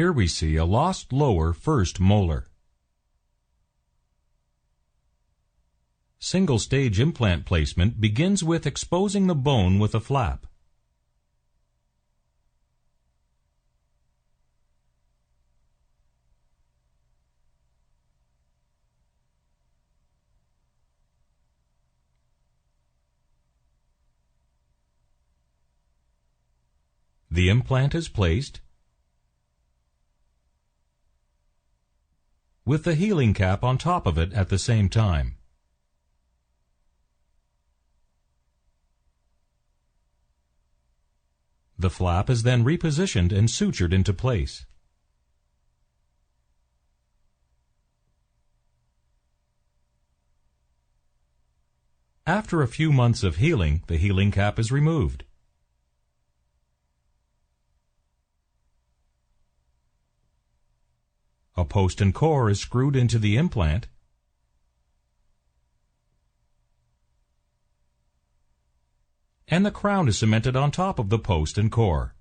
Here we see a lost lower first molar. Single-stage implant placement begins with exposing the bone with a flap. The implant is placed with the healing cap on top of it at the same time. The flap is then repositioned and sutured into place. After a few months of healing, the healing cap is removed. A post and core is screwed into the implant, and the crown is cemented on top of the post and core.